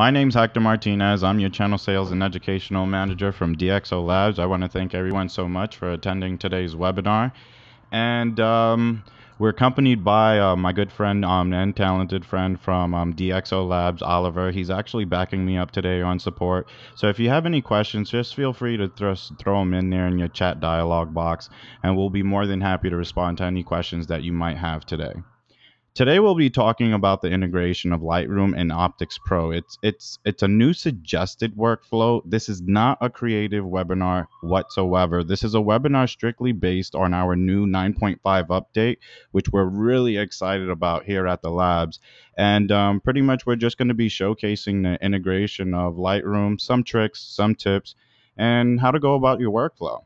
My name's Hector Martinez. I'm your channel sales and educational manager from DxO Labs. I want to thank everyone so much for attending today's webinar. And we're accompanied by my good friend and talented friend from DxO Labs, Oliver. He's actually backing me up today on support. So if you have any questions, just feel free to throw them in there in your chat dialog box, and we'll be more than happy to respond to any questions that you might have today. Today we'll be talking about the integration of Lightroom and Optics Pro. It's a new suggested workflow. This is not a creative webinar whatsoever. This is a webinar strictly based on our new 9.5 update, which we're really excited about here at the labs. And pretty much we're just going to be showcasing the integration of Lightroom, some tricks, some tips, and how to go about your workflow.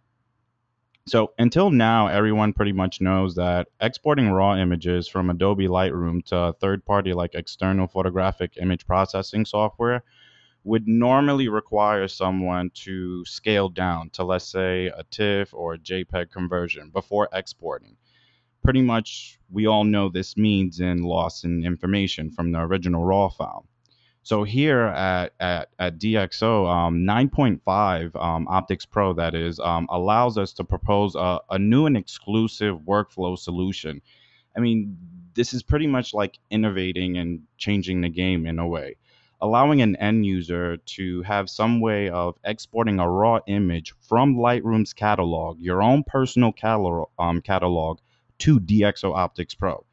So until now, everyone pretty much knows that exporting raw images from Adobe Lightroom to third-party like external photographic image processing software would normally require someone to scale down to, let's say, a TIFF or a JPEG conversion before exporting. Pretty much, we all know this means in loss in information from the original raw file. So here at DxO, 9.5 Optics Pro, that is, allows us to propose a new and exclusive workflow solution. I mean, this is pretty much like innovating and changing the game in a way, allowing an end user to have some way of exporting a raw image from Lightroom's catalog, your own personal catalog, to DxO Optics Pro.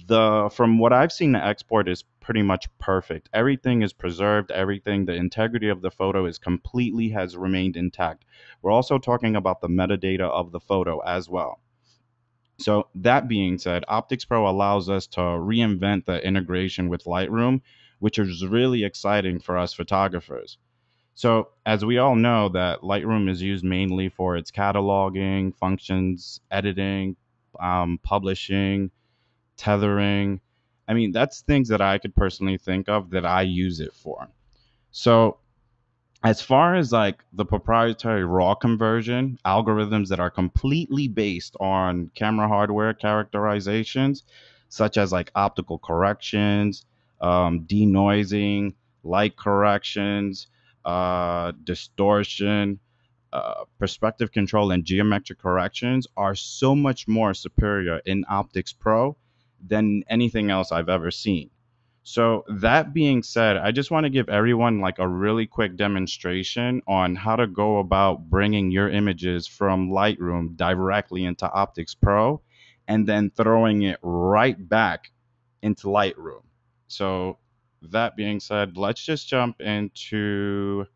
The From what I've seen, the export is pretty much perfect. Everything is preserved, everything, the integrity of the photo is completely has remained intact. We're also talking about the metadata of the photo as well. So that being said, Optics Pro allows us to reinvent the integration with Lightroom, which is really exciting for us photographers. So as we all know that Lightroom is used mainly for its cataloging functions, editing, publishing, tethering. I mean, that's things that I could personally think of that I use it for. So, as far as like the proprietary RAW conversion algorithms that are completely based on camera hardware characterizations, such as like optical corrections, denoising, light corrections, distortion, perspective control, and geometric corrections, are so much more superior in Optics Pro than anything else I've ever seen. So that being said, I just want to give everyone like a really quick demonstration on how to go about bringing your images from Lightroom directly into Optics Pro and then throwing it right back into Lightroom. So that being said, let's just jump into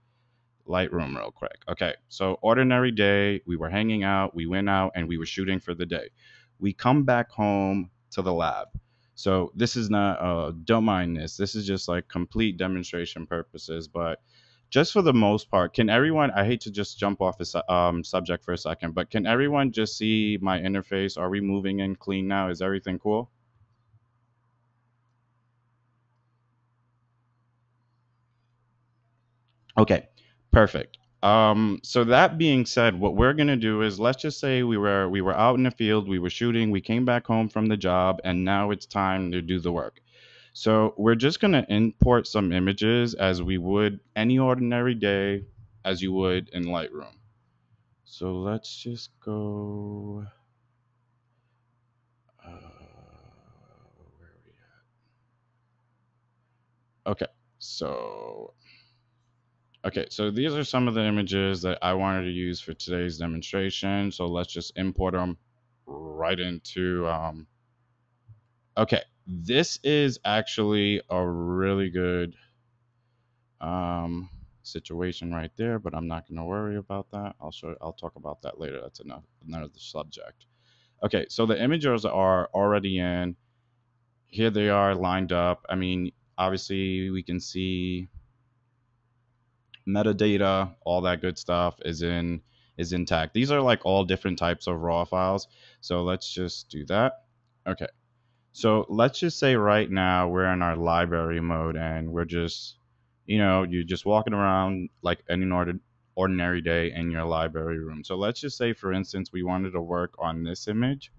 Lightroom real quick. Okay, so ordinary day, we were hanging out, we went out and we were shooting for the day. We come back home to the lab. So this is not, don't mind this. This is just like complete demonstration purposes, but just for the most part, can everyone, I hate to just jump off the subject for a second, but can everyone just see my interface? Are we moving in clean now? Is everything cool? Okay, perfect. So that being said, what we're gonna do is let's just say we were out in the field, we were shooting, we came back home from the job, and now it's time to do the work. So we're just gonna import some images as we would any ordinary day, as you would in Lightroom. So let's just go. Where are we at? Okay, so Okay, so these are some of the images that I wanted to use for today's demonstration. So let's just import them right into, okay, this is actually a really good situation right there, but I'm not going to worry about that. I'll talk about that later. That's another subject. Okay, so the images are already in. Here they are lined up. I mean, obviously we can see metadata, all that good stuff is intact. These are like all different types of raw files. So let's just do that. Okay. So let's just say right now we're in our library mode and we're just, you're just walking around like any ordinary day in your library room. So let's just say, for instance, we wanted to work on this image.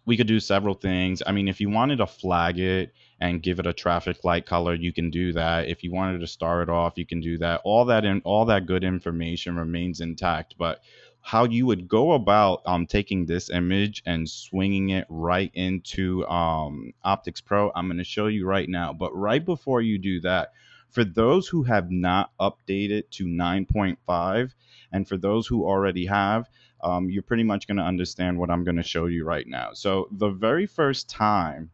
We could do several things. I mean, if you wanted to flag it and give it a traffic light color, you can do that. If you wanted to start it off, you can do that. All that good information remains intact. But how you would go about taking this image and swinging it right into Optics Pro, I'm going to show you right now. But right before you do that, for those who have not updated to 9.5, and for those who already have, you're pretty much going to understand what I'm going to show you right now. So the very first time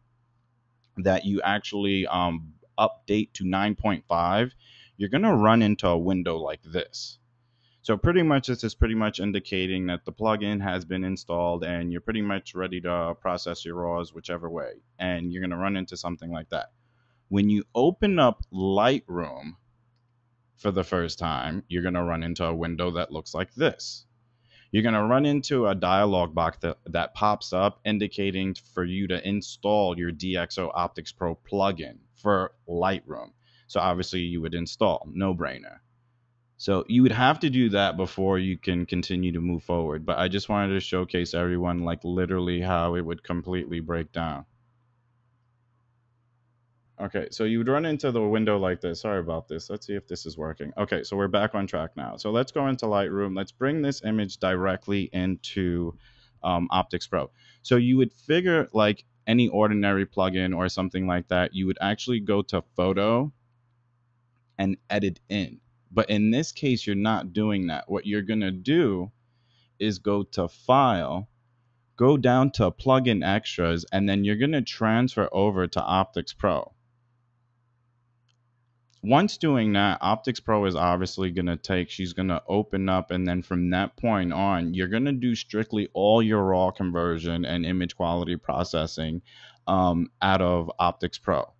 that you actually update to 9.5, you're going to run into a window like this. So pretty much this is pretty much indicating that the plugin has been installed and you're pretty much ready to process your RAWs whichever way. And you're going to run into something like that. When you open up Lightroom for the first time, you're going to run into a window that looks like this. You're going to run into a dialog box that pops up indicating for you to install your DxO Optics Pro plugin for Lightroom. So obviously you would install, no brainer. So you would have to do that before you can continue to move forward. But I just wanted to showcase everyone like literally how it would completely break down. Okay, so you would run into the window like this. Sorry about this. Let's see if this is working. Okay, so we're back on track now. So let's go into Lightroom. Let's bring this image directly into Optics Pro. So you would figure like any ordinary plugin or something like that, you would actually go to Photo and Edit in. But in this case, you're not doing that. What you're going to do is go to File, go down to Plugin Extras, and then you're going to transfer over to Optics Pro. Once doing that, Optics Pro is obviously going to she's going to open up, and then from that point on, you're going to do strictly all your raw conversion and image quality processing out of Optics Pro.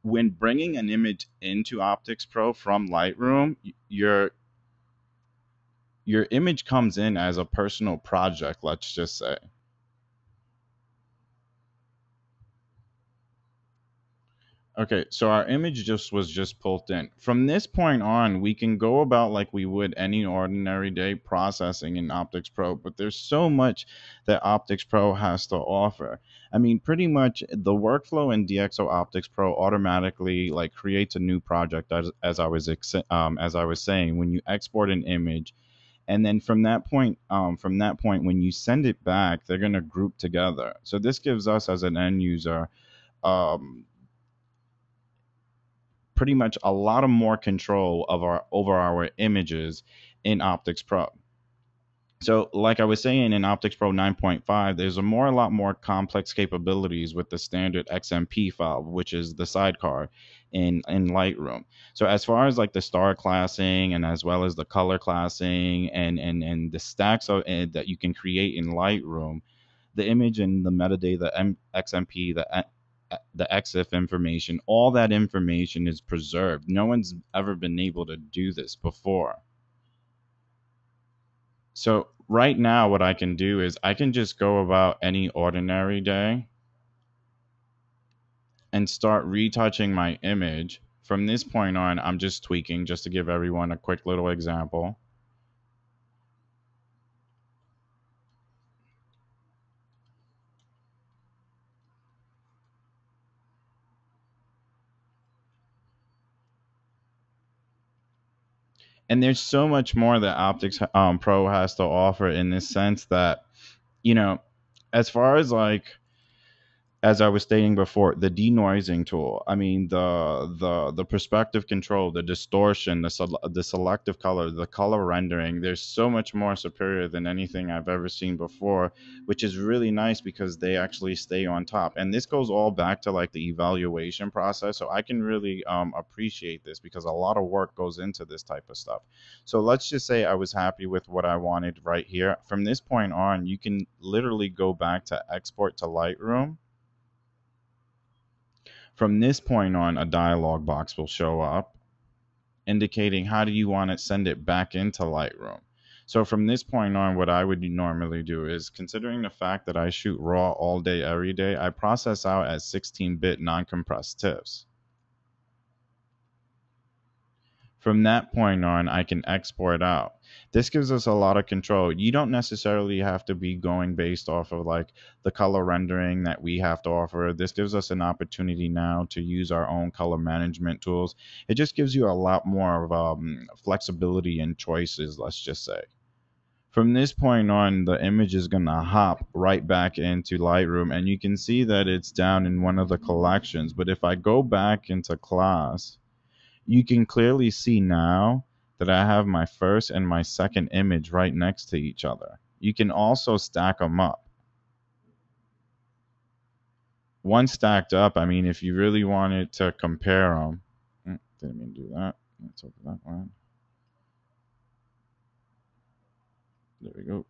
When bringing an image into Optics Pro from Lightroom, your image comes in as a personal project, let's just say. Okay, so our image was just pulled in. From this point on, we can go about like we would any ordinary day processing in Optics Pro, but there's so much that Optics Pro has to offer. I mean, pretty much the workflow in DxO Optics Pro automatically like creates a new project as as I was saying, when you export an image, and then from that point when you send it back, they're going to group together. So this gives us as an end user um, pretty much a lot of more control of our over our images in Optics Pro. So, like I was saying, in Optics Pro 9.5, there's a lot more complex capabilities with the standard XMP file, which is the sidecar in Lightroom. So, as far as like the star classing and as well as the color classing and the stacks that you can create in Lightroom, the image and the metadata, XMP, the EXIF information, all that information is preserved. No one's ever been able to do this before. So right now, what I can do is I can just go about any ordinary day and start retouching my image. From this point on, I'm just tweaking just to give everyone a quick little example. And there's so much more that Optics Pro has to offer in this sense that, you know, as far as like as I was stating before, the denoising tool. I mean, the perspective control, the distortion, the selective color, the color rendering. There's so much more superior than anything I've ever seen before, which is really nice because they actually stay on top. And this goes all back to like the evaluation process. So I can really appreciate this because a lot of work goes into this type of stuff. So let's just say I was happy with what I wanted right here. From this point on, you can literally go back to export to Lightroom. From this point on, a dialog box will show up indicating how do you want to send it back into Lightroom. So from this point on, what I would normally do is, considering the fact that I shoot RAW all day, every day, I process out as 16-bit non-compressed TIFFs. From that point on, I can export out. This gives us a lot of control. You don't necessarily have to be going based off of like the color rendering that we have to offer. This gives us an opportunity now to use our own color management tools. It just gives you a lot more of flexibility and choices, let's just say. From this point on, the image is going to hop right back into Lightroom, and you can see that it's down in one of the collections. But if I go back into class, you can clearly see now that I have my first and my second image right next to each other. You can also stack them up. One stacked up, I mean, if you really wanted to compare them, didn't mean to do that. Let's open that one. There we go.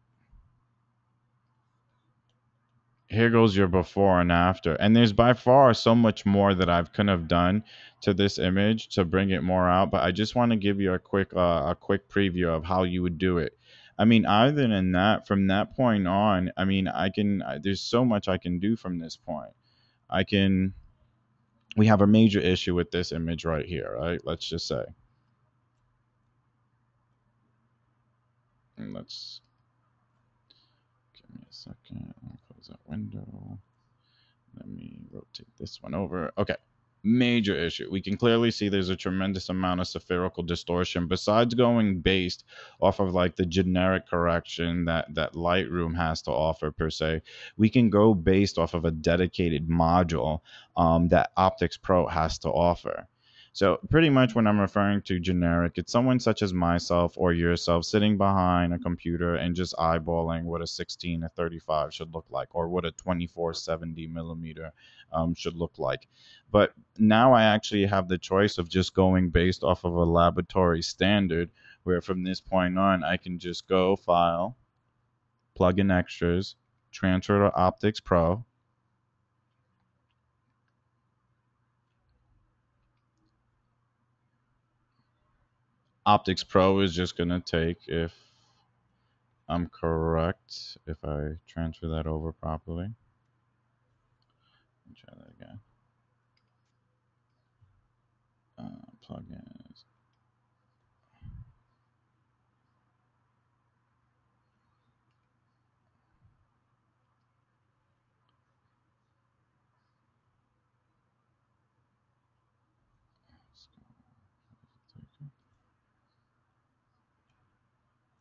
Here goes your before and after, and there's by far so much more that I've kind of done to this image to bring it more out, but I just want to give you a quick preview of how you would do it. I mean, other than that, from that point on, I mean, there's so much I can do from this point. I can We have a major issue with this image right here, right? Let's just say, and let's give me a second. I'll close that window. Let me rotate this one over. Okay. Major issue. We can clearly see there's a tremendous amount of spherical distortion. Besides going based off of like the generic correction that Lightroom has to offer per se, we can go based off of a dedicated module that Optics Pro has to offer. So pretty much when I'm referring to generic, it's someone such as myself or yourself sitting behind a computer and just eyeballing what a 16 to 35 should look like, or what a 2470 millimeter should look like. But now I actually have the choice of just going based off of a laboratory standard, where from this point on, I can just go File, plug in extras, transfer to Optics Pro. Optics Pro is just going to take, if I'm correct, if I transfer that over properly. Let me try that again. Plugins.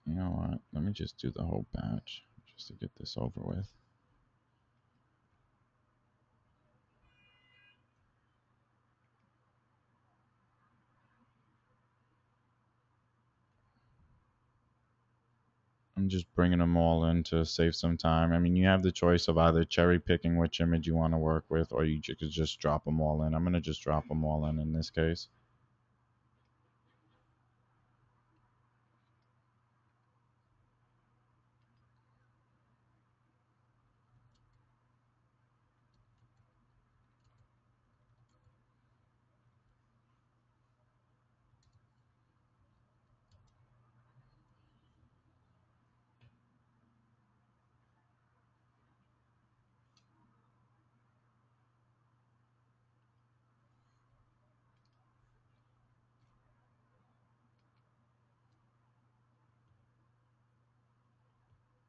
You know what? Let me just do the whole batch just to get this over with. I'm just bringing them all in to save some time. I mean, you have the choice of either cherry picking which image you want to work with, or you could just drop them all in. I'm going to just drop them all in this case.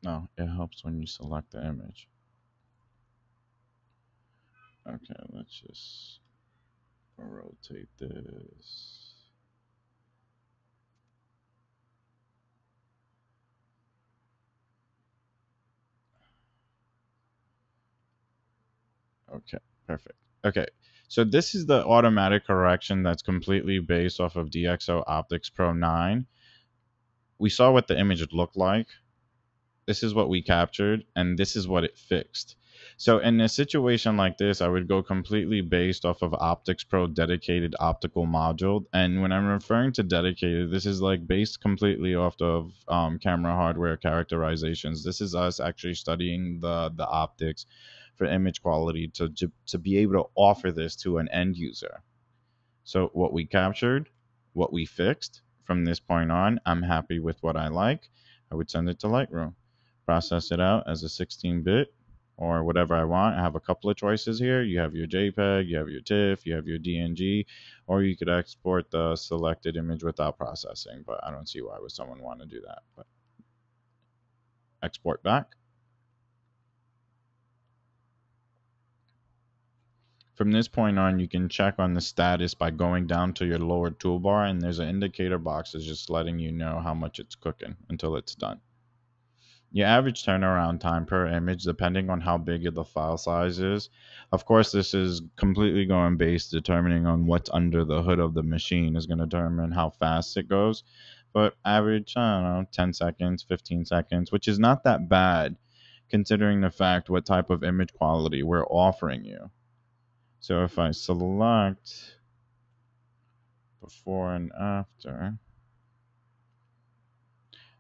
No, it helps when you select the image. Okay, let's just rotate this. Okay, perfect. Okay, so this is the automatic correction that's completely based off of DxO Optics Pro 9. We saw what the image looked like. This is what we captured, and this is what it fixed. So in a situation like this, I would go completely based off of Optics Pro dedicated optical module. And when I'm referring to dedicated, this is like based completely off of camera hardware characterizations. This is us actually studying the optics for image quality to be able to offer this to an end user. So what we captured, what we fixed, from this point on, I'm happy with what I like. I would send it to Lightroom, process it out as a 16-bit, or whatever I want. I have a couple of choices here. You have your JPEG, you have your TIFF, you have your DNG, or you could export the selected image without processing, but I don't see why would someone want to do that. But export back. From this point on, you can check on the status by going down to your lower toolbar, and there's an indicator box that's just letting you know how much it's cooking until it's done. Your average turnaround time per image, depending on how big the file size is. Of course, this is completely going based, determining on what's under the hood of the machine is going to determine how fast it goes. But average, I don't know, 10 seconds, 15 seconds, which is not that bad considering the fact what type of image quality we're offering you. So if I select before and after,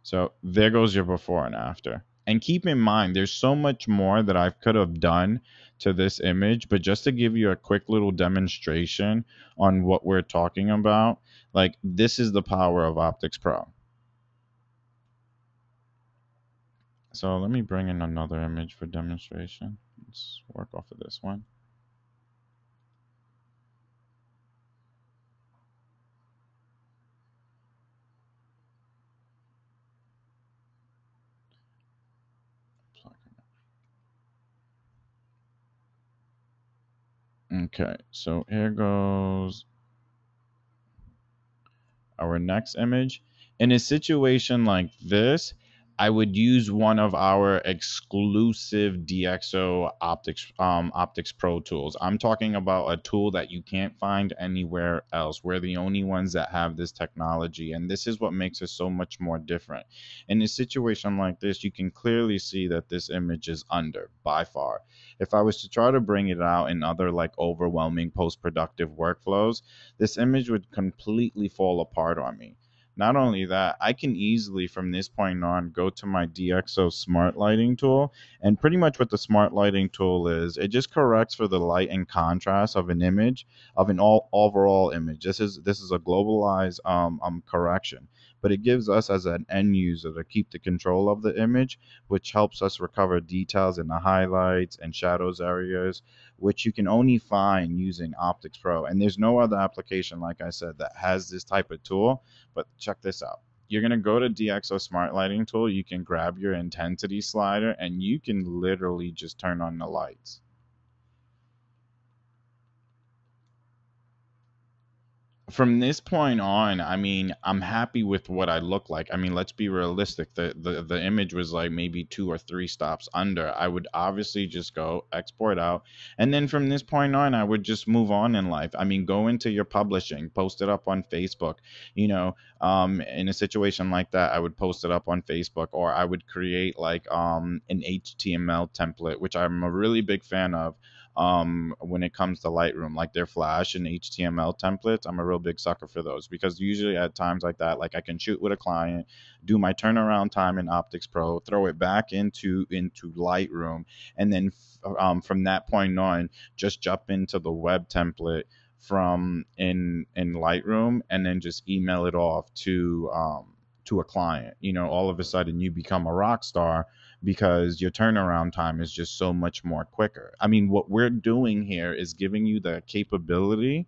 so there goes your before and after. And keep in mind, there's so much more that I could have done to this image, but just to give you a quick little demonstration on what we're talking about, like this is the power of Optics Pro. So let me bring in another image for demonstration. Let's work off of this one. Okay, so here goes our next image. In a situation like this, I would use one of our exclusive DxO Optics Pro tools. I'm talking about a tool that you can't find anywhere else. We're the only ones that have this technology, and this is what makes it so much more different. In a situation like this, you can clearly see that this image is under by far. If I was to try to bring it out in other like overwhelming post-productive workflows, this image would completely fall apart on me. Not only that, I can easily from this point on go to my DxO smart lighting tool, and pretty much what the smart lighting tool is, it just corrects for the light and contrast of an image, of an overall image. This is a globalized correction, but it gives us as an end user to keep the control of the image, which helps us recover details in the highlights and shadows areas, which you can only find using Optics Pro. And there's no other application, like I said, that has this type of tool. But check this out. You're going to go to DxO Smart Lighting Tool. You can grab your intensity slider and you can literally just turn on the lights. From this point on, I mean, I'm happy with what I look like. I mean, let's be realistic. The image was like maybe 2 or 3 stops under. I would obviously just go export out, and then from this point on, I would just move on in life. I mean, go into your publishing, post it up on Facebook. In a situation like that, I would post it up on Facebook, or I would create like an HTML template, which I'm a really big fan of when it comes to Lightroom, like their Flash and HTML templates. I'm a real big sucker for those because usually at times like that, like I can shoot with a client, do my turnaround time in Optics Pro, throw it back into Lightroom, and then from that point on, just jump into the web template from in Lightroom, and then just email it off to a client. All of a sudden you become a rock star because your turnaround time is just so much more quicker. I mean, what we're doing here is giving you the capability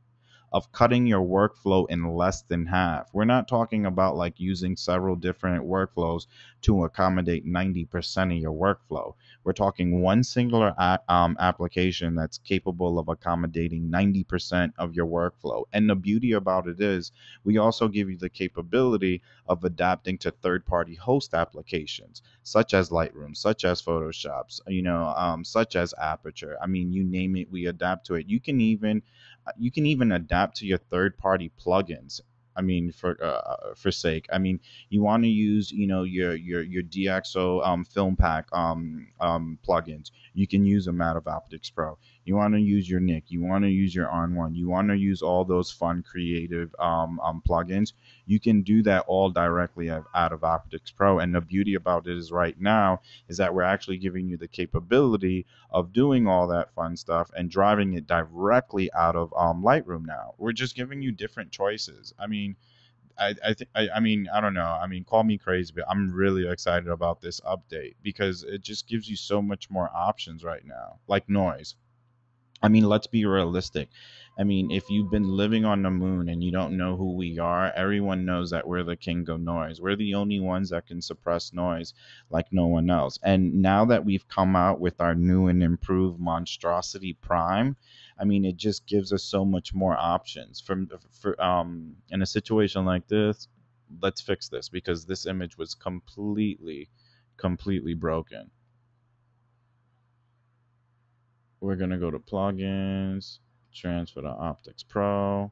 of cutting your workflow in less than half. We're not talking about like using several different workflows to accommodate 90% of your workflow. We're talking one singular application that's capable of accommodating 90% of your workflow. And the beauty about it is we also give you the capability of adapting to third-party host applications such as Lightroom, such as Photoshop, such as Aperture. I mean, you name it, we adapt to it. You can even adapt to your third party plugins. I mean, for sake, I mean, you want to use, your DxO film pack plugins. You can use them out of Optics Pro. You want to use your Nick. You want to use your On1. You want to use all those fun, creative plugins. You can do that all directly out of Optics Pro. And the beauty about it is right now is that we're actually giving you the capability of doing all that fun stuff and driving it directly out of Lightroom now. We're just giving you different choices. I mean, I mean, I don't know. I mean, call me crazy, but I'm really excited about this update because it just gives you so much more options right now, like noise. I mean, let's be realistic. I mean, if you've been living on the moon and you don't know who we are, everyone knows that we're the king of noise. We're the only ones that can suppress noise like no one else. And now that we've come out with our new and improved Monstrosity Prime, I mean, it just gives us so much more options. For in a situation like this, let's fix this because this image was completely broken. We're gonna go to plugins, transfer to Optics Pro.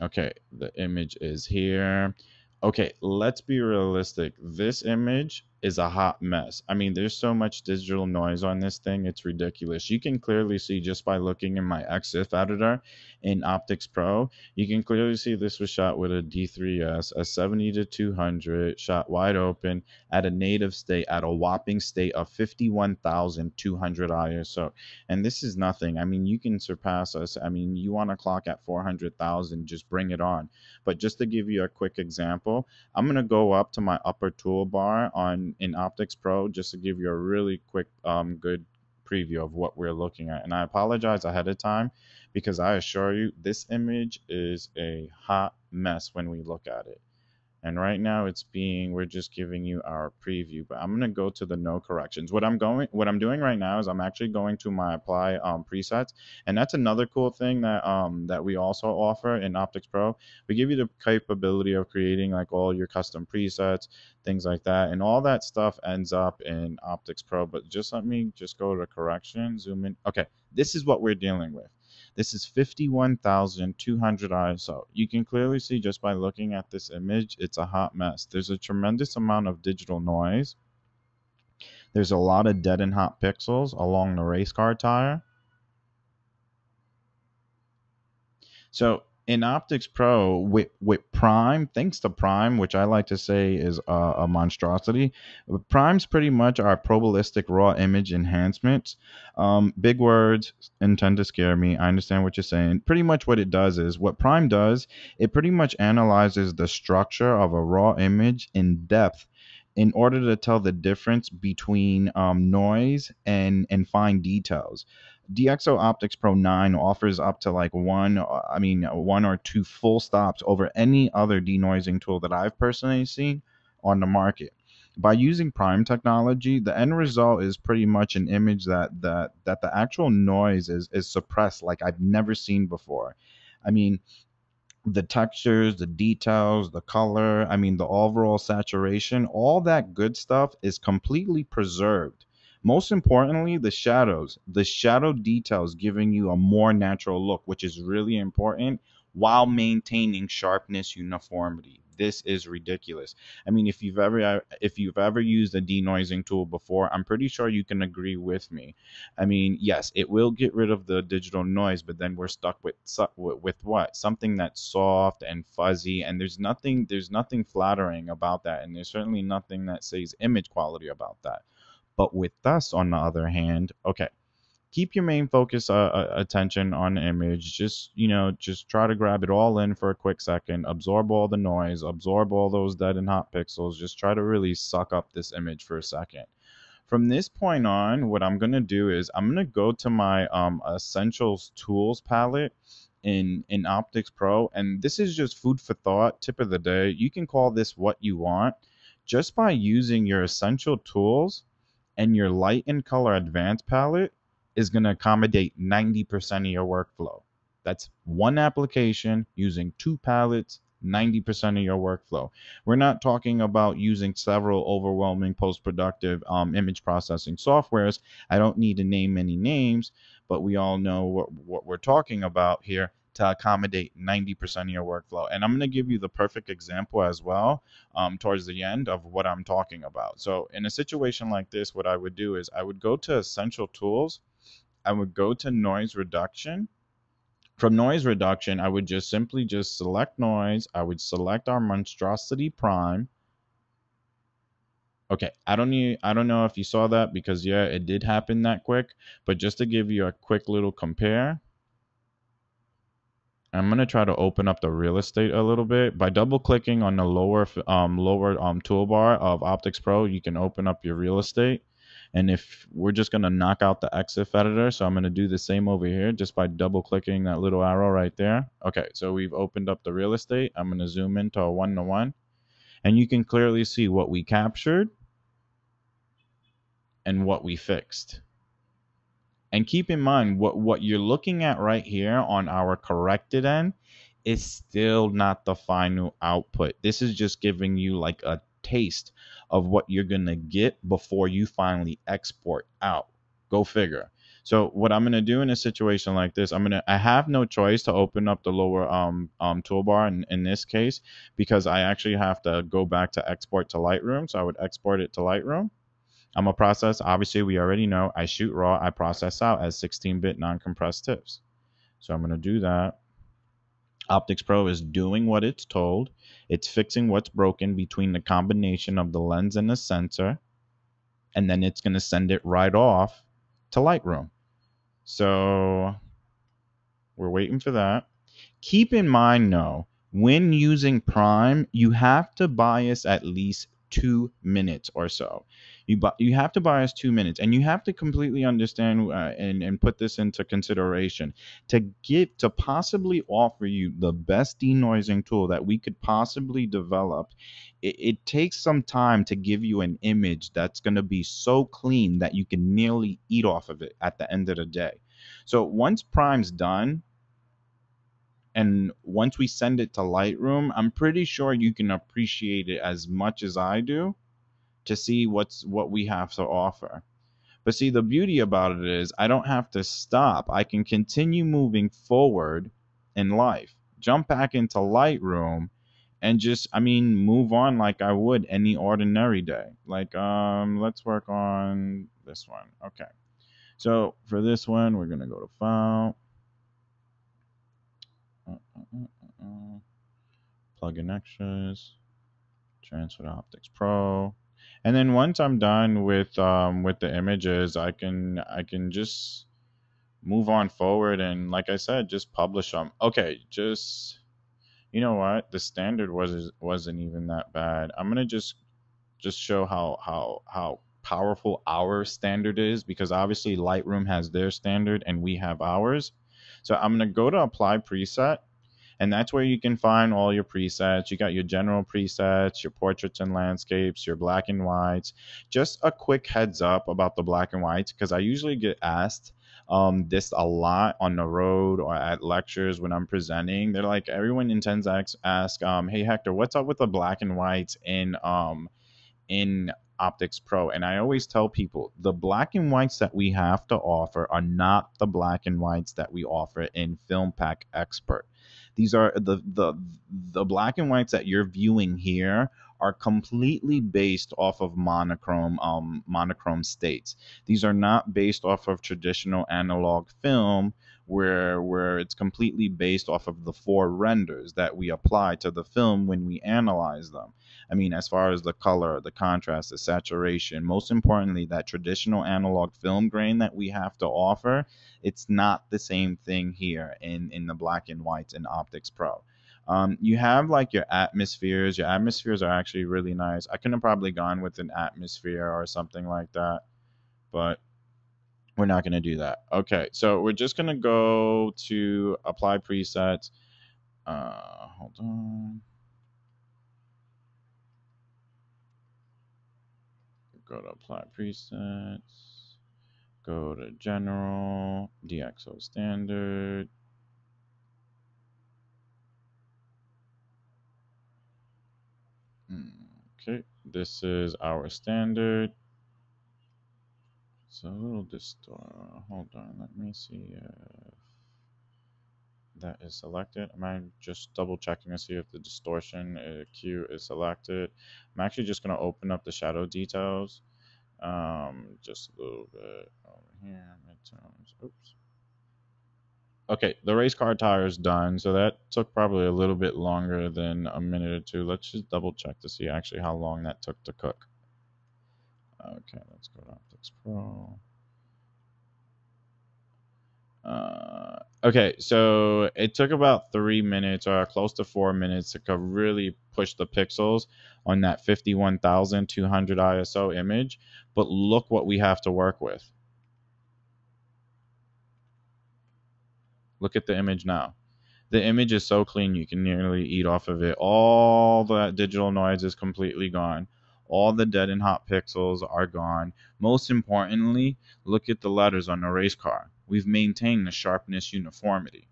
Okay, the image is here. Okay, let's be realistic. This image is a hot mess. I mean, there's so much digital noise on this thing, it's ridiculous. You can clearly see just by looking in my EXIF editor in Optics Pro, you can clearly see this was shot with a D3S, a 70 to 200, shot wide open at a native state, at a whopping state of 51,200 ISO. And this is nothing. I mean, you can surpass us. I mean, you want to clock at 400,000, just bring it on. But just to give you a quick example, I'm going to go up to my upper toolbar on in Optics Pro just to give you a really quick good preview of what we're looking at. And I apologize ahead of time because I assure you this image is a hot mess when we look at it. And right now we're just giving you our preview, but I'm going to go to the no corrections. What I'm doing right now is I'm actually going to my apply presets. And that's another cool thing that we also offer in Optics Pro. We give you the capability of creating like all your custom presets, things like that. And all that stuff ends up in Optics Pro, but just let me just go to correction, zoom in. Okay, this is what we're dealing with. This is 51,200 ISO. You can clearly see just by looking at this image, it's a hot mess. There's a tremendous amount of digital noise. There's a lot of dead and hot pixels along the race car tire. So in Optics Pro with Prime, thanks to Prime, which I like to say is a monstrosity, Prime's pretty much our probabilistic raw image enhancements. Big words intend to scare me. I understand what you're saying. Pretty much what it does is what Prime does, it pretty much analyzes the structure of a raw image in depth in order to tell the difference between noise and fine details. DxO Optics Pro 9 offers up to like one or two full stops over any other denoising tool that I've personally seen on the market. By using Prime technology, the end result is pretty much an image that the actual noise is suppressed like I've never seen before. I mean, the textures, the details, the color, I mean, the overall saturation, all that good stuff is completely preserved. Most importantly, the shadow details giving you a more natural look, which is really important while maintaining sharpness uniformity. This is ridiculous. I mean, if you've ever used a denoising tool before, I'm pretty sure you can agree with me. I mean, yes, it will get rid of the digital noise, but then we're stuck with what? Something that's soft and fuzzy, and there's nothing flattering about that, and there's certainly nothing that says image quality about that. But with us, on the other hand, okay, keep your main focus attention on the image. Just try to grab it all in for a quick second, absorb all the noise, absorb all those dead and hot pixels. Just try to really suck up this image for a second. From this point on, what I'm going to do is I'm going to go to my Essentials Tools palette in Optics Pro. And this is just food for thought, tip of the day. You can call this what you want. Just by using your Essential Tools and your Light and Color Advanced palette is going to accommodate 90% of your workflow. That's one application using two palettes, 90% of your workflow. We're not talking about using several overwhelming post-productive image processing softwares. I don't need to name any names, but we all know what we're talking about here to accommodate 90% of your workflow. And I'm going to give you the perfect example as well towards the end of what I'm talking about. So in a situation like this, what I would do is I would go to Essential Tools. I would go to Noise Reduction. From noise reduction, I would just simply select noise. I would select our Monstrosity Prime. Okay, I don't know if you saw that because yeah, it did happen that quick, but just to give you a quick little compare, I'm gonna try to open up the real estate a little bit by double clicking on the lower toolbar of Optics Pro. You can open up your real estate, and if we're just gonna knock out the EXIF editor, so I'm gonna do the same over here just by double clicking that little arrow right there. Okay, so we've opened up the real estate. I'm gonna zoom into a 1-to-1, and you can clearly see what we captured and what we fixed. And keep in mind what you're looking at right here on our corrected end is still not the final output. This is just giving you like a taste of what you're going to get before you finally export out. Go figure. So what I'm going to do in a situation like this, I have no choice to open up the lower toolbar in this case, because I actually have to go back to export to Lightroom. So I would export it to Lightroom. I'm a process. Obviously, we already know I shoot raw. I process out as 16-bit non-compressed TIFFs. So I'm going to do that. Optics Pro is doing what it's told. It's fixing what's broken between the combination of the lens and the sensor. And then it's going to send it right off to Lightroom. So we're waiting for that. Keep in mind, though, when using Prime, you have to bias at least 2 minutes or so. You have to bias 2 minutes, and you have to completely understand and put this into consideration to possibly offer you the best denoising tool that we could possibly develop. It takes some time to give you an image that's going to be so clean that you can nearly eat off of it at the end of the day. So once Prime's done, and once we send it to Lightroom, I'm pretty sure you can appreciate it as much as I do to see what we have to offer. But see, the beauty about it is I don't have to stop. I can continue moving forward in life. Jump back into Lightroom and just, move on like I would any ordinary day. Like, let's work on this one. Okay. So for this one, we're going to go to File. Plugin extras, transfer to Optics Pro, and then once I'm done with the images, I can just move on forward and, like I said, just publish them. Okay, just, you know what, the standard wasn't even that bad. I'm gonna just show how powerful our standard is, because obviously Lightroom has their standard and we have ours. So I'm gonna go to apply preset, and that's where you can find all your presets. You got your general presets, your portraits and landscapes, your black and whites. Just a quick heads up about the black and whites, because I usually get asked this a lot on the road or at lectures when I'm presenting. They're like, everyone intends to ask, hey Hector, what's up with the black and whites in Optics Pro? And I always tell people the black and whites that we have to offer are not the black and whites that we offer in FilmPack Expert. These are the black and whites that you're viewing here are completely based off of monochrome states. These are not based off of traditional analog film where it's completely based off of the 4 renders that we apply to the film when we analyze them. As far as the color, the contrast, the saturation, most importantly, that traditional analog film grain that we have to offer, it's not the same thing here in the black and whites in Optics Pro. You have like your atmospheres. Your atmospheres are actually really nice. I could have probably gone with an atmosphere or something like that, but we're not going to do that. Okay, so we're just going to go to apply presets. Hold on. Go to apply presets, go to general, DxO standard. Okay, this is our standard. It's a little distort. Hold on, let me see if that is selected. I'm just double checking to see if the distortion Q is selected. I'm actually just going to open up the shadow details. Just a little bit over here, midtones. Oops. Okay, the race car tire is done, so that took probably a little bit longer than a minute or two. Let's just double check to see actually how long that took to cook. Okay, let's go to Optics Pro. Okay, so it took about 3 minutes or close to 4 minutes to really push the pixels on that 51,200 ISO image. But look what we have to work with. Look at the image now. The image is so clean you can nearly eat off of it. All that digital noise is completely gone. All the dead and hot pixels are gone. Most importantly, look at the letters on the race car. We've maintained the sharpness uniformity.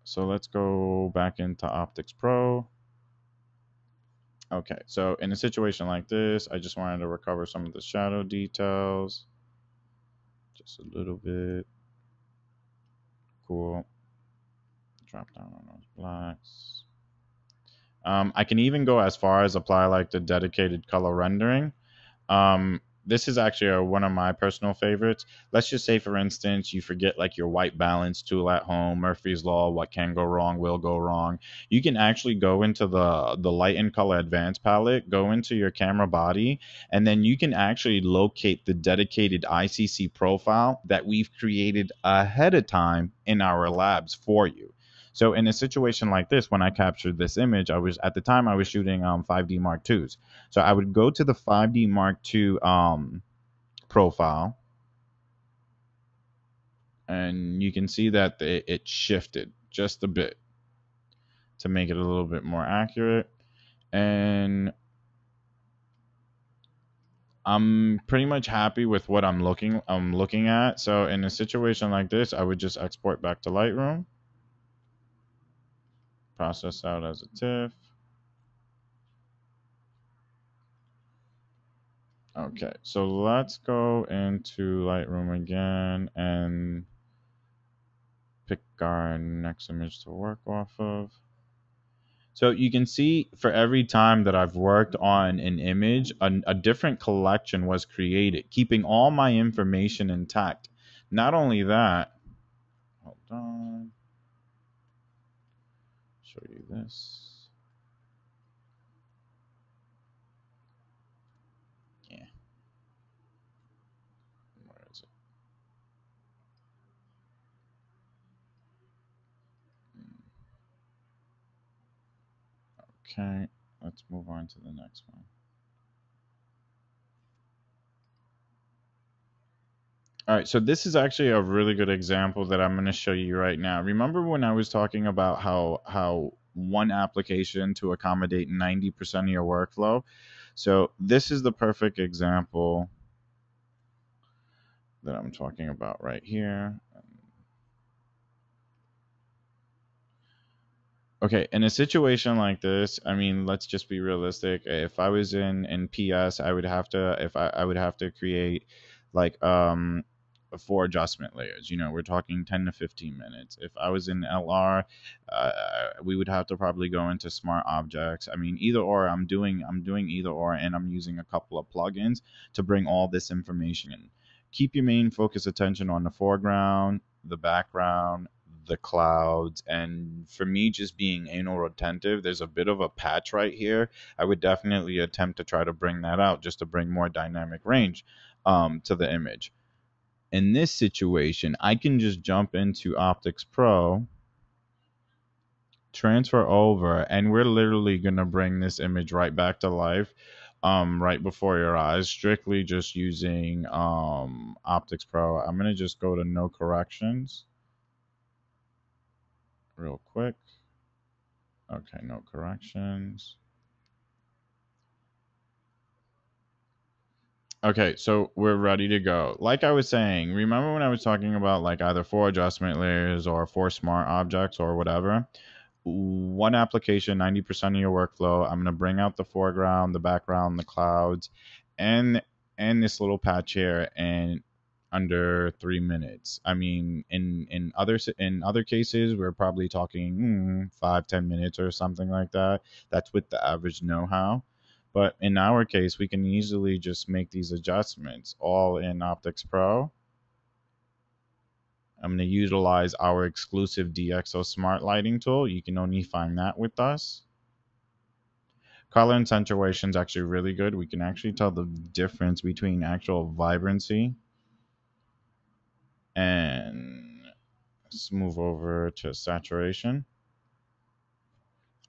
So let's go back into Optics Pro. Okay, so in a situation like this, I just wanted to recover some of the shadow details. Just a little bit. Cool. Drop down on those blacks. I can even go as far as apply like the dedicated color rendering. This is actually one of my personal favorites. Let's just say, for instance, you forget like your white balance tool at home, Murphy's Law, what can go wrong will go wrong. You can actually go into the light and color advanced palette, go into your camera body, and then you can actually locate the dedicated ICC profile that we've created ahead of time in our labs for you. So in a situation like this, when I captured this image, I was at the time I was shooting 5D Mark IIs. So I would go to the 5D Mark II profile, and you can see that it shifted just a bit to make it a little bit more accurate. And I'm pretty much happy with what I'm looking at. So in a situation like this, I would just export back to Lightroom, process out as a TIFF. Okay, so let's go into Lightroom again and pick our next image to work off of. So you can see for every time that I've worked on an image, a different collection was created, keeping all my information intact. Not only that, hold on, show you this. Yeah, where is it? Okay, let's move on to the next one. All right, so this is actually a really good example that I'm going to show you right now. Remember when I was talking about how one application to accommodate 90% of your workflow? So this is the perfect example that I'm talking about right here. Okay, in a situation like this, I mean, let's just be realistic. If I was in PS, I would have to if I would have to create like 4 adjustment layers. We're talking 10 to 15 minutes. If I was in LR, we would have to probably go into smart objects. I mean, either or. I'm doing either or, and I'm using a couple of plugins to bring all this information in. Keep your main focus attention on the foreground, the background, the clouds, and for me, just being anal retentive, there's a bit of a patch right here. I would definitely attempt to try to bring that out just to bring more dynamic range to the image. In this situation, I can just jump into Optics Pro, transfer over, and we're literally going to bring this image right back to life, right before your eyes, strictly just using Optics Pro. I'm going to just go to no corrections real quick. Okay, no corrections. Okay, so we're ready to go. Like I was saying, remember when I was talking about like either 4 adjustment layers or 4 smart objects or whatever? One application, 90% of your workflow. I'm gonna bring out the foreground, the background, the clouds, and this little patch here, and under 3 minutes. I mean, in other cases, we're probably talking 5-10 minutes or something like that. That's with the average know-how. But in our case, we can easily just make these adjustments all in Optics Pro. I'm going to utilize our exclusive DxO Smart Lighting tool. You can only find that with us. Color accentuation is actually really good. We can actually tell the difference between actual vibrancy And let's move over to saturation.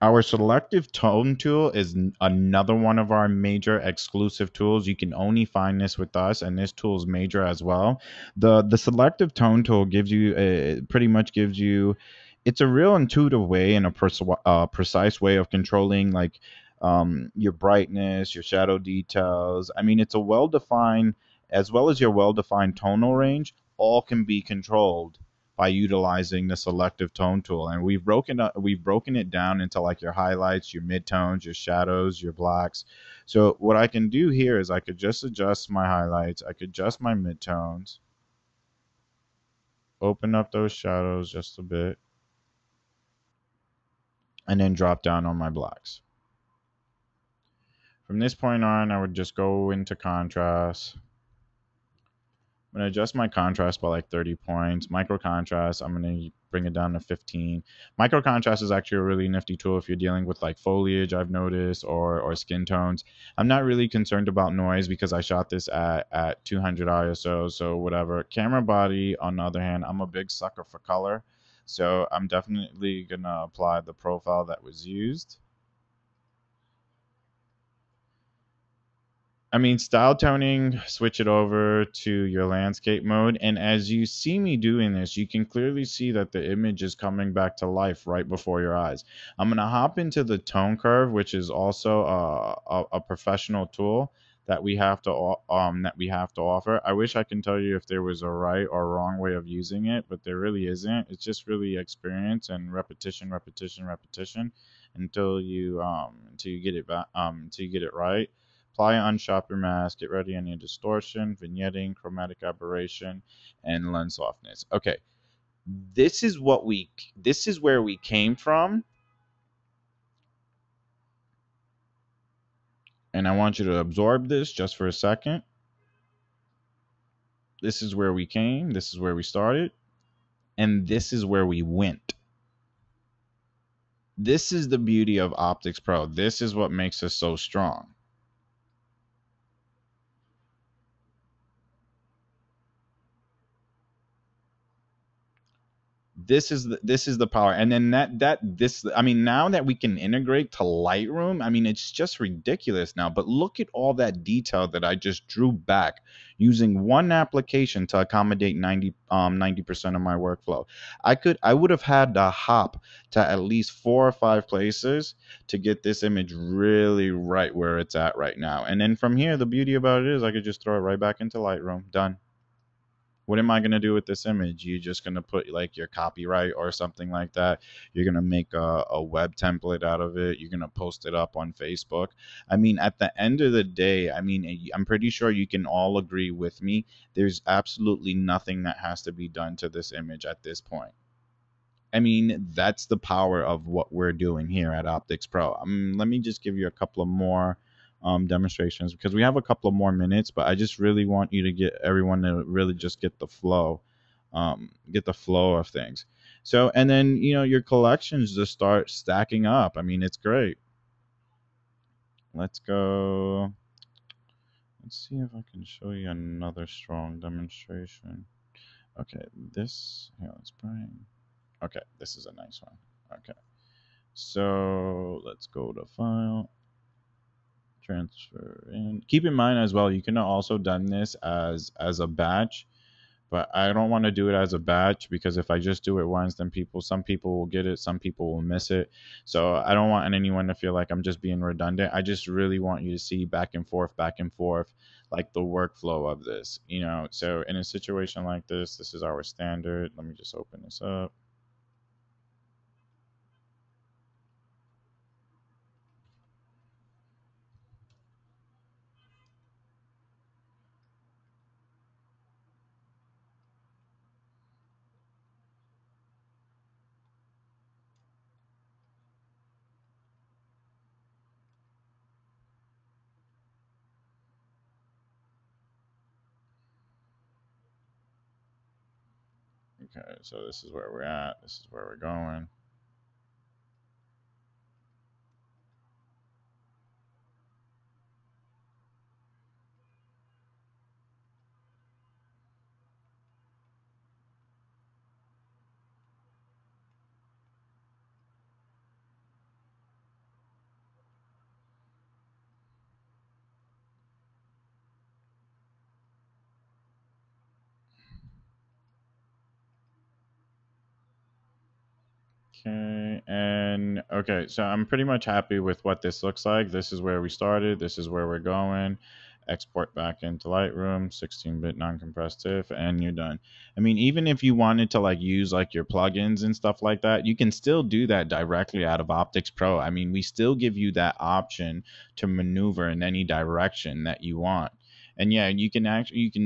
Our selective tone tool is another one of our major exclusive tools. You can only find this with us, and this tool is major as well. The selective tone tool gives you pretty much gives you, it's a real intuitive way and a precise way of controlling like your brightness, your shadow details. I mean, it's a well defined, as well as your well defined tonal range, all can be controlled by utilizing the selective tone tool. And we've broken it down into like your highlights, your midtones, your shadows, your blacks. So what I can do here is I could just adjust my highlights, I could adjust my midtones, open up those shadows just a bit, and then drop down on my blacks. From this point on, I would just go into contrast. I'm going to adjust my contrast by like 30 points. Micro contrast, I'm going to bring it down to 15. Micro contrast is actually a really nifty tool if you're dealing with like foliage, I've noticed, or skin tones. I'm not really concerned about noise because I shot this at 200 ISO, so whatever. Camera body, on the other hand, I'm a big sucker for color. So I'm definitely going to apply the profile that was used. I mean, style toning, switch it over to your landscape mode. And as you see me doing this, you can clearly see that the image is coming back to life right before your eyes. I'm going to hop into the tone curve, which is also a professional tool that we have to offer. I wish I can tell you if there was a right or wrong way of using it, but there really isn't. It's just really experience and repetition, repetition, repetition until you get it back until you get it right. Apply and unshop your mask. Get ready any distortion, vignetting, chromatic aberration, and lens softness. Okay, this is where we came from, and I want you to absorb this just for a second. This is where we came. This is where we started, and this is where we went. This is the beauty of Optics Pro. This is what makes us so strong. This is the power. And then that this I mean, now that we can integrate to Lightroom, I mean, it's just ridiculous now. But look at all that detail that I just drew back using one application to accommodate 90% of my workflow. I would have had to hop to at least 4 or 5 places to get this image really right where it's at right now. And then from here, the beauty about it is I could just throw it right back into Lightroom. Done. What am I going to do with this image? You're just going to put like your copyright or something like that. You're going to make a web template out of it. You're going to post it up on Facebook. I mean, at the end of the day, I mean, I'm pretty sure you can all agree with me. There's absolutely nothing that has to be done to this image at this point. I mean, that's the power of what we're doing here at Optics Pro. Let me just give you a couple of more demonstrations because we have a couple of more minutes, but I just really want you to get everyone to really just get the flow of things. So, and then, your collections just start stacking up. I mean, it's great. Let's go. Let's see if I can show you another strong demonstration. Okay, here, let's bring. Okay, this is a nice one. Okay. So let's go to file, transfer in. Keep in mind as well, you can also done this as a batch, but I don't want to do it as a batch because if I just do it once, then some people will get it, some people will miss it. So I don't want anyone to feel like I'm just being redundant. I just really want you to see back and forth, like the workflow of this, So in a situation like this is our standard. Let me just open this up. Okay, so this is where we're at. This is where we're going. Okay, and okay, so I'm pretty much happy with what this looks like. This is where we started, this is where we're going. Export back into Lightroom, 16-bit non-compressed TIFF, and you're done. I mean, even if you wanted to like use like your plugins and stuff like that, you can still do that directly out of Optics Pro. I mean, we still give you that option to maneuver in any direction that you want. And yeah, you can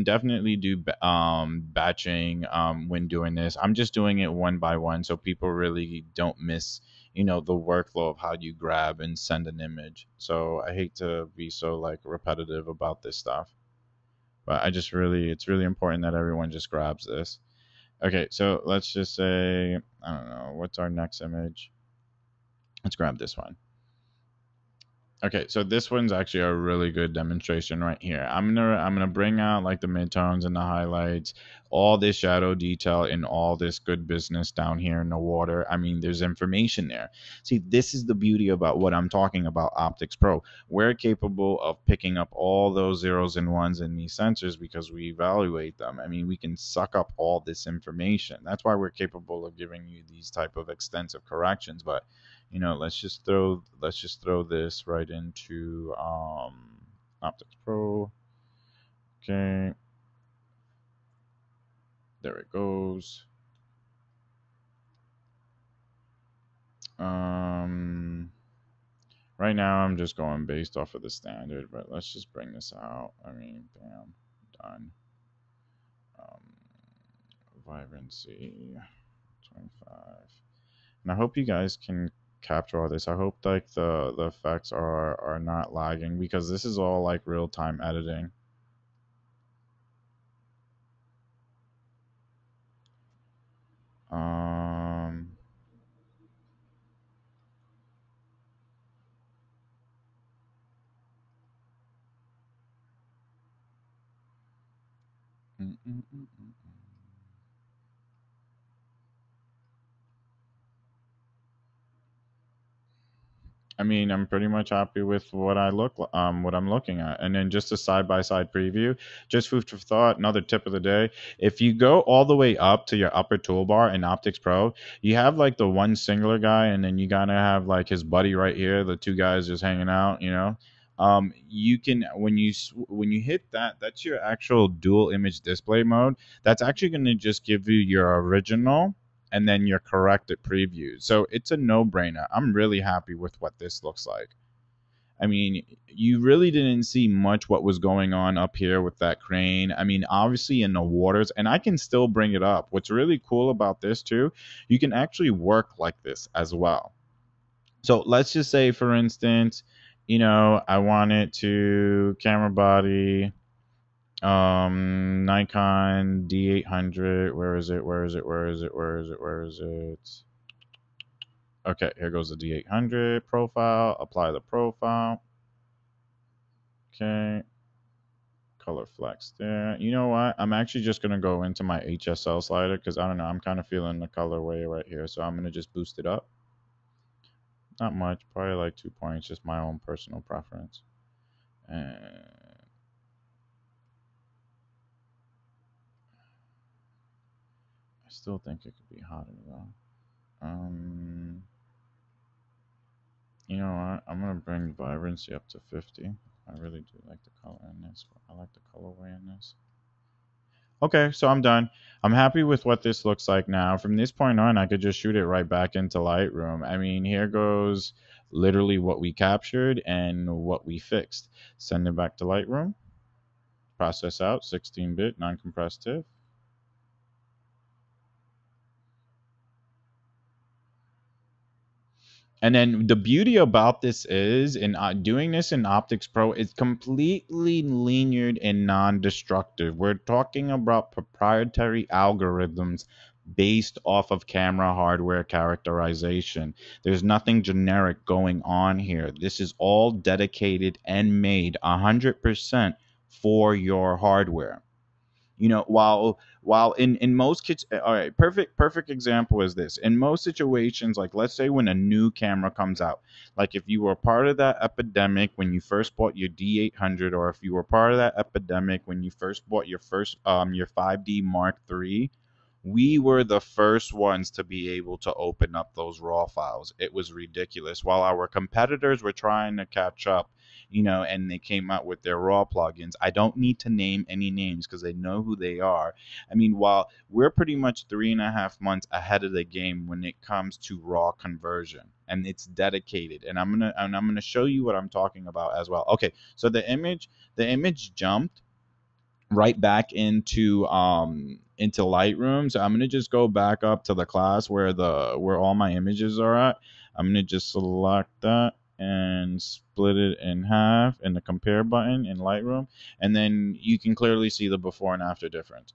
definitely do batching when doing this. I'm just doing it one by one so people really don't miss the workflow of how you grab and send an image. So I hate to be so like repetitive about this stuff, but it's really important that everyone just grabs this. Okay, so let's just say, I don't know, what's our next image? Let's grab this one. Okay, so this one's actually a really good demonstration right here. I'm gonna bring out like the midtones and the highlights, all this shadow detail and all this good business down here in the water. I mean, there's information there. See, this is the beauty about what I'm talking about Optics Pro. We're capable of picking up all those zeros and ones in these sensors because we evaluate them. I mean, we can suck up all this information. That's why we're capable of giving you these type of extensive corrections. But let's just throw this right into Optics Pro. Okay, there it goes. Um, right now I'm just going based off of the standard, but let's just bring this out. I mean, bam, done. Um, Vibrancy 25. And I hope you guys can capture all this. I hope like the effects are not lagging because this is all like real time editing. Um, mm, mm, mm, mm. I mean, I'm pretty much happy with what I'm looking at. And then just a side by side preview, just food for thought. Another tip of the day: if you go all the way up to your upper toolbar in Optics Pro, you have like the one singular guy, and then you gotta have like his buddy right here, the two guys just hanging out. You can when you hit that, that's your actual dual image display mode. That's actually going to just give you your original and then your corrected previews. So it's a no-brainer. I'm really happy with what this looks like. I mean, you really didn't see much what was going on up here with that crane. I mean, obviously in the waters, and I can still bring it up. What's really cool about this too, you can actually work like this as well. So let's just say, for instance, I want it to camera body, Nikon D800. Where is it? Where is it? Where is it? Where is it? Where is it? Okay, here goes the D800 profile. Apply the profile. Okay, color flex there. You know what? I'm actually just gonna go into my HSL slider because I don't know. I'm kind of feeling the colorway right here, so I'm gonna just boost it up. Not much, probably like 2 points, just my own personal preference. And I still think it could be hotter though. You know what? I'm gonna bring vibrancy up to 50. I really do like the color in this. I like the colorway in this. Okay, so I'm done. I'm happy with what this looks like now. From this point on, I could just shoot it right back into Lightroom. I mean, here goes literally what we captured and what we fixed. Send it back to Lightroom. Process out 16-bit non-compressed TIFF. And then the beauty about this is, in doing this in Optics Pro, it's completely linear and non-destructive. We're talking about proprietary algorithms based off of camera hardware characterization. There's nothing generic going on here. This is all dedicated and made 100% for your hardware. While in most kits, all right, perfect example is this. In most situations, like let's say when a new camera comes out, like if you were part of that epidemic when you first bought your D800, or if you were part of that epidemic when you first bought your 5D Mark III, We were the first ones to be able to open up those raw files. It was ridiculous. While our competitors were trying to catch up, and they came out with their raw plugins. I don't need to name any names because they know who they are. I mean, while we're pretty much 3.5 months ahead of the game when it comes to raw conversion, and it's dedicated. And I'm gonna show you what I'm talking about as well. Okay, so the image jumped right back into Lightroom. So I'm gonna just go back up to the class where all my images are at. I'm gonna just select that and split it in half in the compare button in Lightroom, and then you can clearly see the before and after difference.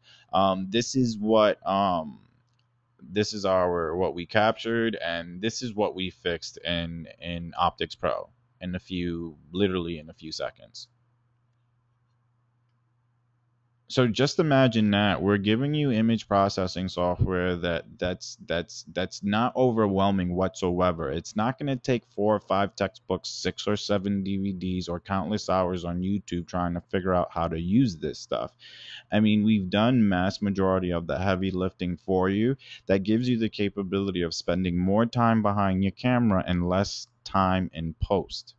This is our what we captured, and this is what we fixed in Optics Pro literally in a few seconds. So just imagine that we're giving you image processing software that's not overwhelming whatsoever. It's not going to take 4 or 5 textbooks, 6 or 7 DVDs, or countless hours on YouTube trying to figure out how to use this stuff. I mean, we've done mass majority of the heavy lifting for you. That gives you the capability of spending more time behind your camera and less time in post.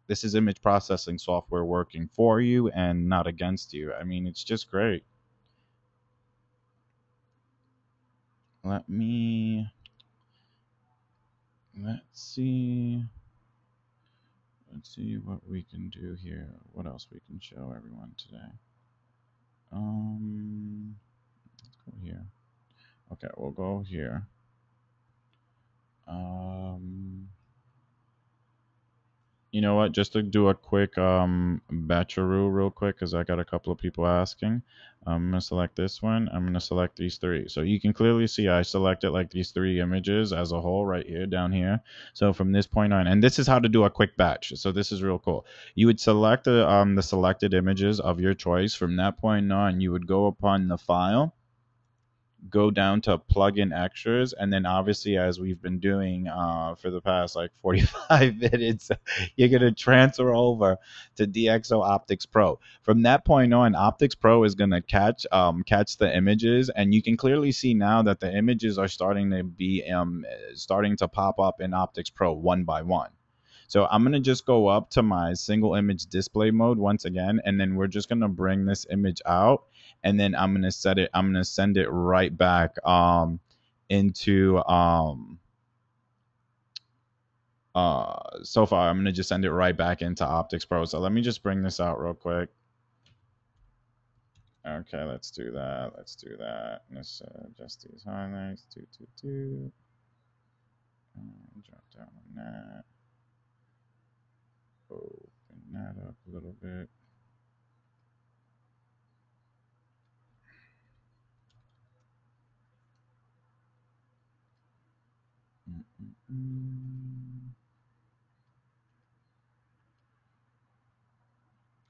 This is image processing software working for you and not against you. I mean, it's just great. Let me let's see. Let's see what we can do here. What else we can show everyone today. Let's go here. Okay, we'll go here. You know what? Just to do a quick batcheroo real quick, because I got a couple of people asking. I'm gonna select this one. I'm gonna select these three. So you can clearly see I selected like these 3 images as a whole right here down here. So from this point on, and this is how to do a quick batch. So this is real cool. You would select the selected images of your choice. From that point on, you would go upon the file, go down to plugin extras, and then obviously, as we've been doing for the past like 45 minutes, you're going to transfer over to DxO Optics Pro. From that point on, Optics Pro is going to catch the images, and you can clearly see now that the images are starting to pop up in Optics Pro one by one. So I'm going to just go up to my single image display mode once again, and then we're just going to bring this image out, and then I'm going to send it right back into so far I'm going to just send it right back into Optics Pro. So let me just bring this out real quick. Okay, let's do that. Let's adjust these highlights. Drop down on that. Open that up a little bit.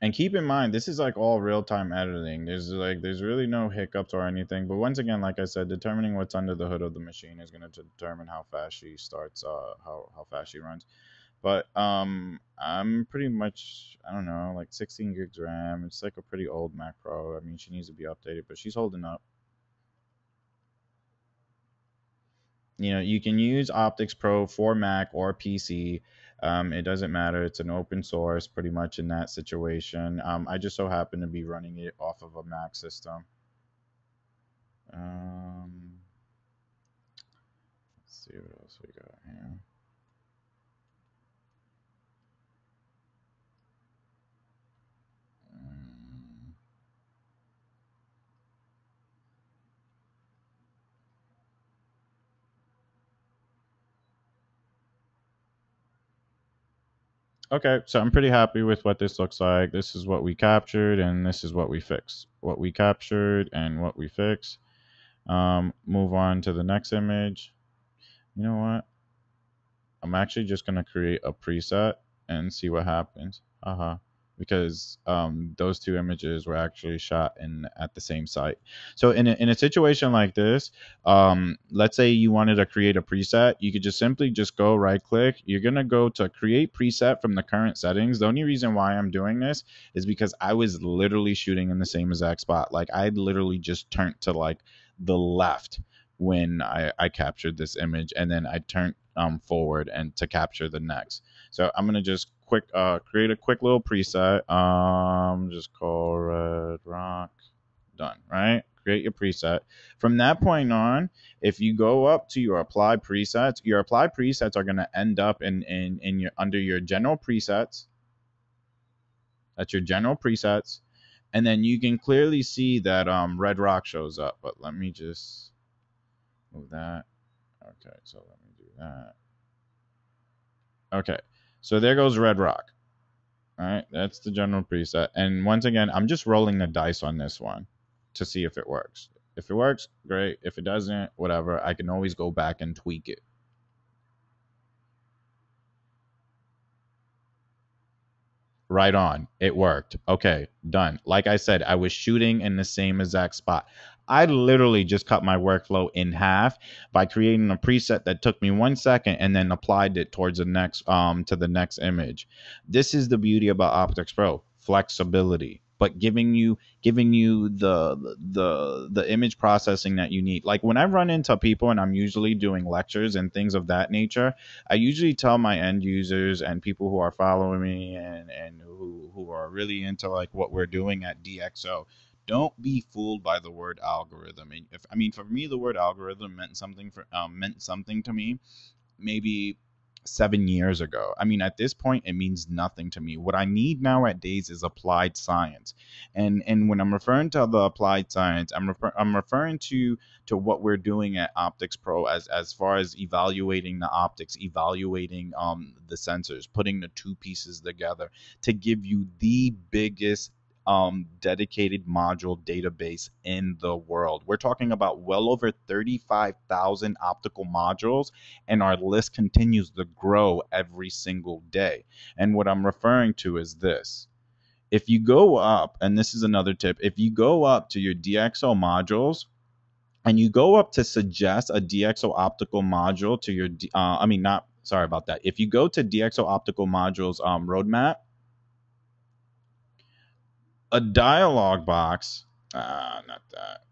And keep in mind, this is like all real-time editing. There's really no hiccups or anything. But once again, like I said, determining what's under the hood of the machine is going to determine how fast she starts, how fast she runs. But I'm pretty much, I don't know, like 16 gigs RAM. It's like a pretty old Mac Pro. I mean, she needs to be updated, but she's holding up. You can use Optics Pro for Mac or PC. It doesn't matter. It's an open source pretty much in that situation. I just so happen to be running it off of a Mac system. Let's see what else we got here. Okay, so I'm pretty happy with what this looks like. This is what we captured, and this is what we fixed. What we captured and what we fixed. Move on to the next image. You know what? I'm actually just going to create a preset and see what happens. Because those 2 images were actually shot at the same site. So in a situation like this, let's say you wanted to create a preset, you could just simply go right click. You're going to go to create preset from the current settings. The only reason why I'm doing this is because I was literally shooting in the same exact spot. Like I literally just turned to like the left when I captured this image, and then I turned forward and to capture the next. So I'm gonna just create a quick little preset. Just call Red Rock. Done. Right. Create your preset. From that point on, if you go up to your applied presets are gonna end up in your under your general presets. That's your general presets, and then you can clearly see that Red Rock shows up. But let me just move that. Okay, so let me do that. Okay, so there goes Red Rock. All right, that's the general preset. And once again, I'm just rolling the dice on this one to see if it works. If it works, great. If it doesn't, whatever. I can always go back and tweak it. Right on. It worked. Okay, done. Like I said, I was shooting in the same exact spot. I literally just cut my workflow in half by creating a preset that took me 1 second and then applied it towards the next to the next image. This is the beauty about OptiX Pro, flexibility, but giving you the image processing that you need. Like when I run into people and I'm usually doing lectures and things of that nature, I usually tell my end users and people who are following me and who are really into like what we're doing at DxO, don't be fooled by the word algorithm. And if I mean for me, the word algorithm meant something to me maybe 7 years ago. I mean, at this point, it means nothing to me. What I need nowadays is applied science, and when I'm referring to the applied science, I'm referring to what we're doing at OptiX Pro as far as evaluating the optics, evaluating the sensors, putting the two pieces together to give you the biggest dedicated module database in the world. We're talking about well over 35,000 optical modules, and our list continues to grow every single day. And what I'm referring to is this. If you go up, and this is another tip, if you go up to your DxO modules and you go up to suggest a DxO optical module to your, I mean, not, sorry about that. If you go to DxO optical modules roadmap, a dialog box, not that.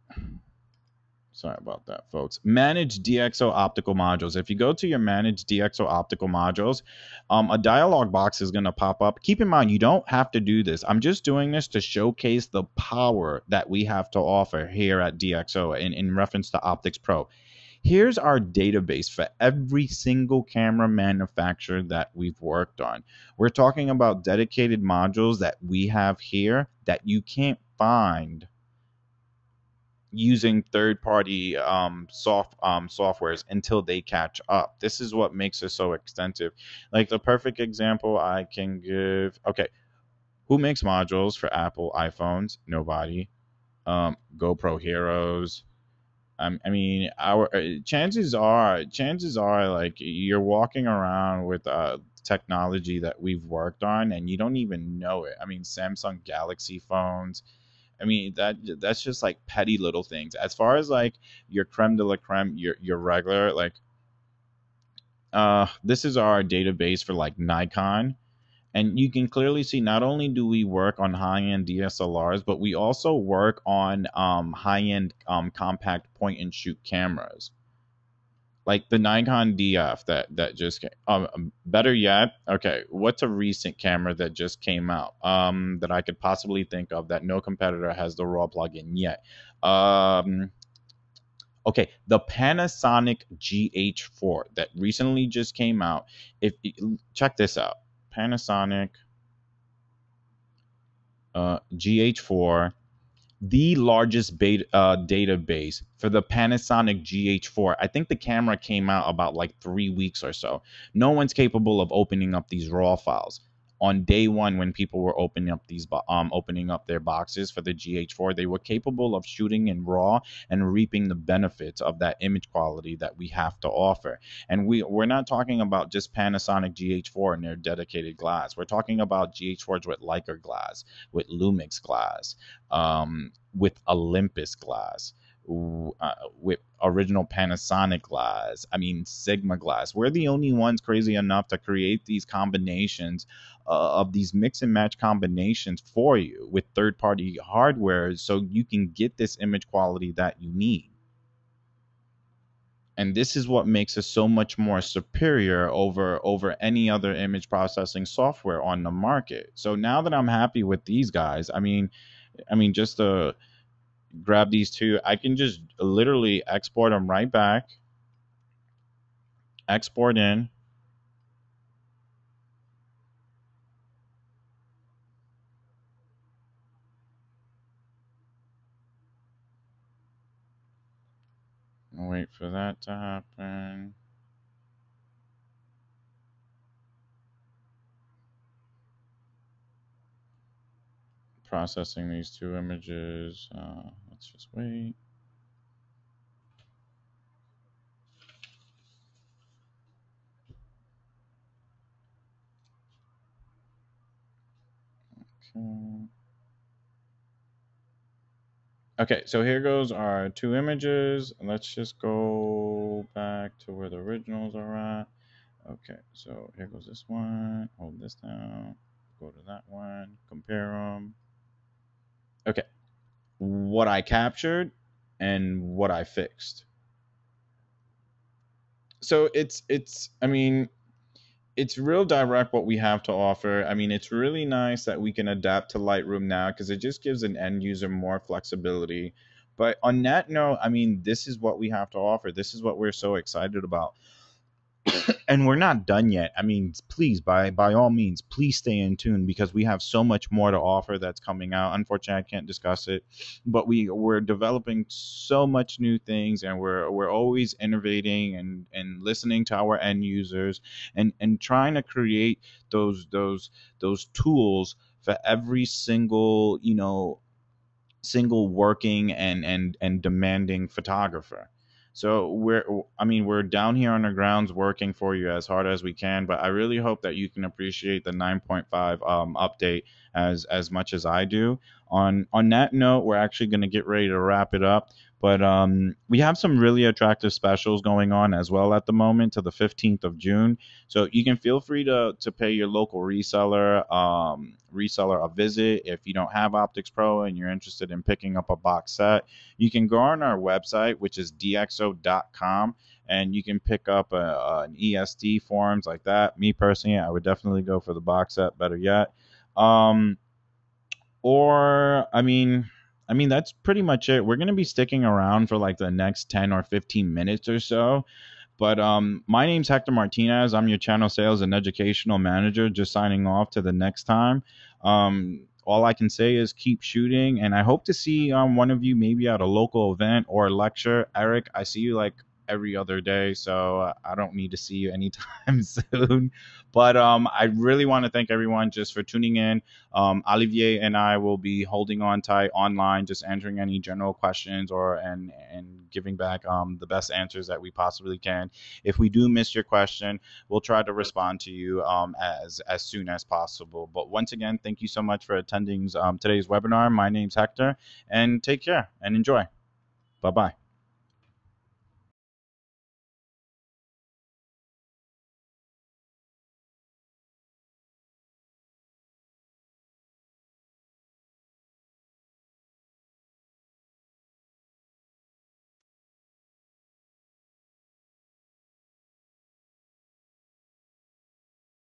Sorry about that, folks. Manage DxO optical modules. If you go to your Manage DxO optical modules, a dialog box is going to pop up. Keep in mind, you don't have to do this. I'm just doing this to showcase the power that we have to offer here at DxO in reference to OptiX Pro. Here's our database for every single camera manufacturer that we've worked on. We're talking about dedicated modules that we have here that you can't find using third-party softwares until they catch up. This is what makes it so extensive. Like the perfect example I can give. Okay, who makes modules for Apple iPhones? Nobody. GoPro Heroes. I mean, our chances are like you're walking around with technology that we've worked on and you don't even know it. I mean, Samsung Galaxy phones. I mean, that's just like petty little things. As far as like your creme de la creme, your regular like this is our database for like Nikon. And you can clearly see not only do we work on high-end DSLRs, but we also work on high-end compact point-and-shoot cameras, like the Nikon DF that just came. Better yet, okay, what's a recent camera that just came out that I could possibly think of that no competitor has the RAW plugin yet? Okay, the Panasonic GH4 that recently just came out. If check this out, Panasonic GH4, the largest database for the Panasonic GH4. I think the camera came out about like 3 weeks or so. No one's capable of opening up these raw files. On day one, when people were opening up their boxes for the GH4, they were capable of shooting in RAW and reaping the benefits of that image quality that we have to offer. And we're not talking about just Panasonic GH4 and their dedicated glass. We're talking about GH4s with Leica glass, with Lumix glass, with Olympus glass, with original Panasonic glass. I mean, Sigma glass. We're the only ones crazy enough to create these combinations of these mix and match combinations for you with third-party hardware so you can get this image quality that you need. And this is what makes it so much more superior over any other image processing software on the market. So now that I'm happy with these guys, I mean just to grab these two, I can just literally export them right back, export in. Wait for that to happen. Processing these two images. Let's just wait. Okay. Okay, so here goes our two images. Let's just go back to where the originals are at. Okay, so here goes this one. Hold this down. Go to that one. Compare them. Okay, what I captured and what I fixed. So it's real direct what we have to offer. I mean, it's really nice that we can adapt to Lightroom now because it just gives an end user more flexibility. But on that note, I mean, this is what we have to offer. This is what we're so excited about. And we're not done yet. I mean, please, by all means, please stay in tune because we have so much more to offer that's coming out. Unfortunately, I can't discuss it, but we're developing so much new things, and we're always innovating and listening to our end users and trying to create those tools for every single single working and demanding photographer. So we're down here on the grounds working for you as hard as we can, but I really hope that you can appreciate the 9.5 update as much as I do. On that note, we're actually going to get ready to wrap it up. But we have some really attractive specials going on as well at the moment to the 15th of June. So you can feel free to pay your local reseller a visit if you don't have Optics Pro and you're interested in picking up a box set. You can go on our website, which is dxo.com, and you can pick up an ESD forms like that. Me personally, I would definitely go for the box set. Better yet, um, or I mean that's pretty much it. We're gonna be sticking around for like the next 10 or 15 minutes or so. But my name's Hector Martinez. I'm your channel sales and educational manager. Just signing off to the next time. All I can say is keep shooting, and I hope to see one of you maybe at a local event or lecture. Eric, I see you like every other day, so I don't need to see you anytime soon. But I really want to thank everyone just for tuning in. Olivier and I will be holding on tight online, just answering any general questions and giving back the best answers that we possibly can. If we do miss your question, we'll try to respond to you as soon as possible. But once again, thank you so much for attending today's webinar. My name's Hector, and take care and enjoy. Bye bye.